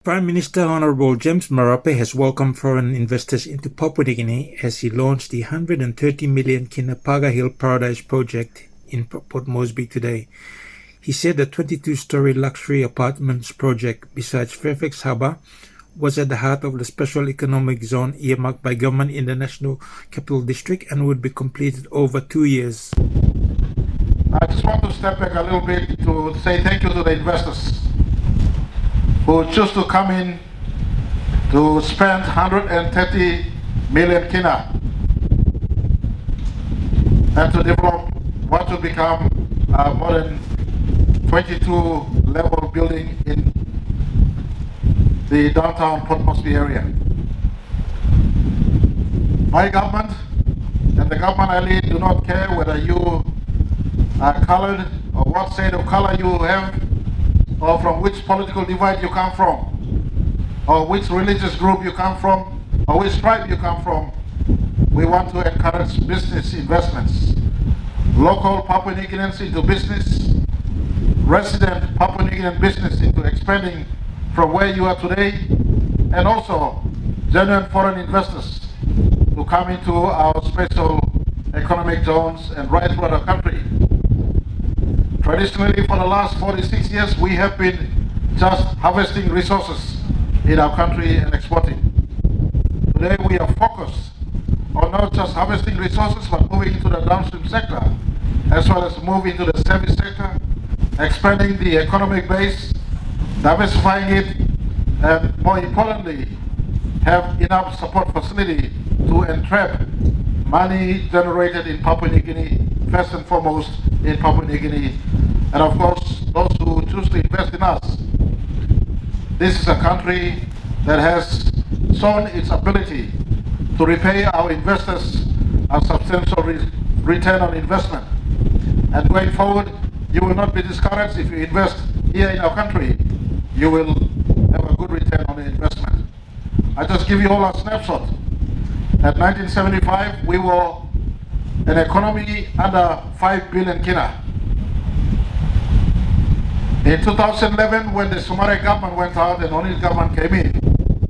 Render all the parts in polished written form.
Prime Minister Honourable James Marape has welcomed foreign investors into Papua New Guinea as he launched the 130 million kina Paga Hill Paradise project in Port Moresby today. He said the 22-storey luxury apartments project besides Fairfax Harbour was at the heart of the special economic zone earmarked by government in the National Capital District and would be completed over 2 years. I just want to step back a little bit to say thank you to the investors who choose to come in to spend 130 million kina and to develop what will become a modern 22-level building in the downtown Port Moresby area. My government and the government I lead do not care whether you are colored or what shade of color you have, or from which political divide you come from, or which religious group you come from, or which tribe you come from. We want to encourage business investments, local Papua New Guineans into business, resident Papua New Guinean business into expanding from where you are today, and also genuine foreign investors to come into our special economic zones and right throughout our country. Traditionally, for the last 46 years, we have been just harvesting resources in our country and exporting. Today, we are focused on not just harvesting resources, but moving into the downstream sector, as well as moving into the service sector, expanding the economic base, diversifying it, and more importantly, have enough support facility to entrap money generated in Papua New Guinea, first and foremost in Papua New Guinea, and of course those who choose to invest in us. This is a country that has shown its ability to repay our investors a substantial return on investment. And going forward, you will not be discouraged if you invest here in our country. You will have a good return on the investment. I just give you all a snapshot. At 1975, we were an economy under 5 billion kina. In 2011, when the Sumare government went out and O'Neill government came in,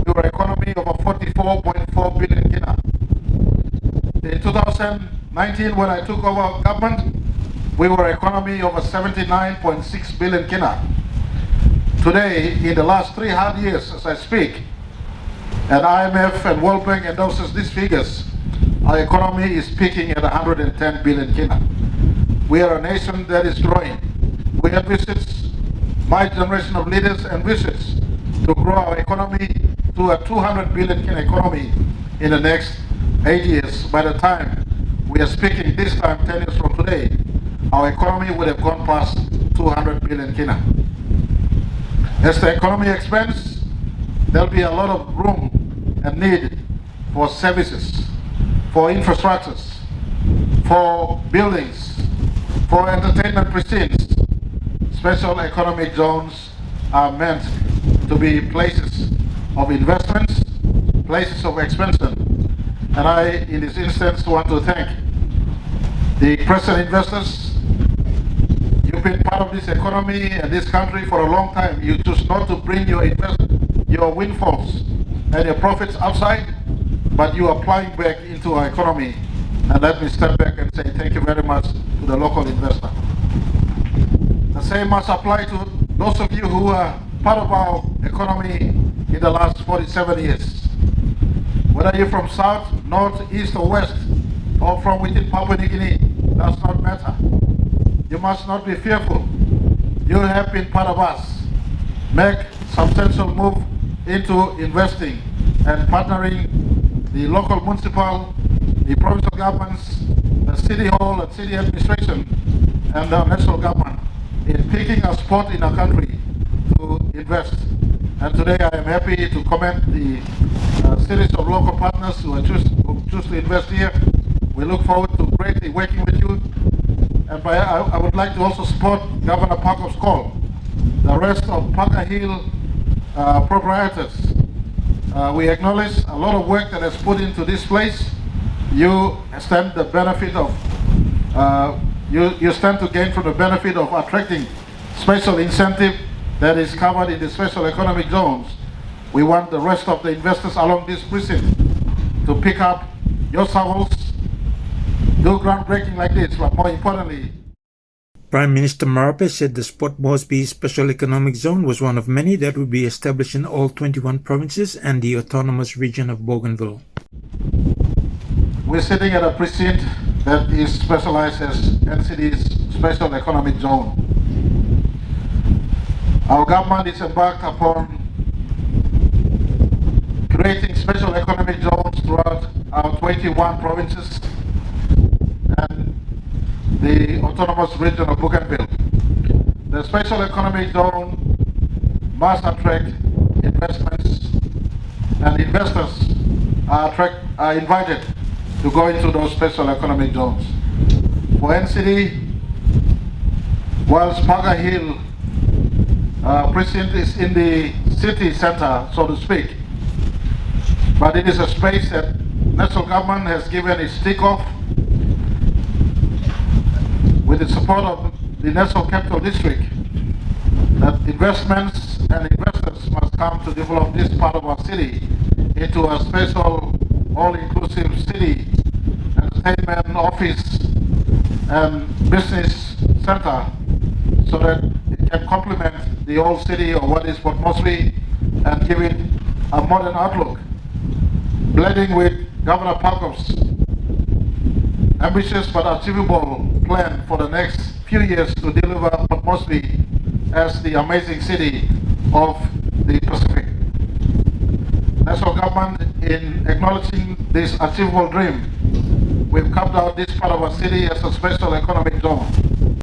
we were an economy of 44.4 billion kina. In 2019, when I took over government, we were an economy of 79.6 billion kina. Today, in the last 3 hard years, as I speak, and IMF and World Bank endorses these figures, our economy is peaking at 110 billion kina. We are a nation that is growing. We envisage, my generation of leaders envisage, to grow our economy to a 200 billion kina economy in the next 8 years. By the time we are speaking this time, 10 years from today, our economy would have gone past 200 billion kina. As the economy expands, there'll be a lot of room and need for services, for infrastructures, for buildings, for entertainment precincts. Special economic zones are meant to be places of investments, places of expansion. And I, in this instance, want to thank the present investors. You've been part of this economy and this country for a long time. You choose not to bring your windfalls and your profits outside, but you are applying back into our economy. And let me step back and say thank you very much to the local investor. The same must apply to those of you who are part of our economy in the last 47 years. Whether you're from south, north, east or west, or from within Papua New Guinea, does not matter. You must not be fearful. You have been part of us. Make substantial move into investing and partnering the local municipal, the provincial governments, the city hall and city administration, and the national government in picking a spot in our country to invest. And today I am happy to commend the series of local partners who choose to invest here. We look forward to greatly working with you. And I would like to also support Governor Parkop's call. The rest of Paga Hill proprietors, we acknowledge a lot of work that is put into this place. You stand the benefit of, you stand to gain from the benefit of attracting special incentive that is covered in the special economic zones We want the rest of the investors along this precinct to pick up your shovels, do groundbreaking like this, but more importantly, Prime Minister Marape said the Port Moresby Special Economic Zone was one of many that would be established in all 21 provinces and the autonomous region of Bougainville. We're sitting at a precinct that is specialized as NCD's Special Economic Zone. Our government is embarked upon creating special economic zones throughout our 21 provinces and the autonomous region of Bougainville. The special economic zone must attract investments, and investors are invited to go into those special economic zones. For NCD, whilst Paga Hill precinct is in the city center, so to speak, but it is a space that national government has given its stick-off with the support of the National Capital District, that investments and investors must come to develop this part of our city into a special all-inclusive city, entertainment, office and business center, so that it can complement the old city of what is Port Moresby and give it a modern outlook, blending with Governor Parkop's ambitious but achievable plan for the next few years to deliver Port Moresby as the amazing city of the Pacific. National government, in acknowledging this achievable dream, we've carved out this part of our city as a special economic zone.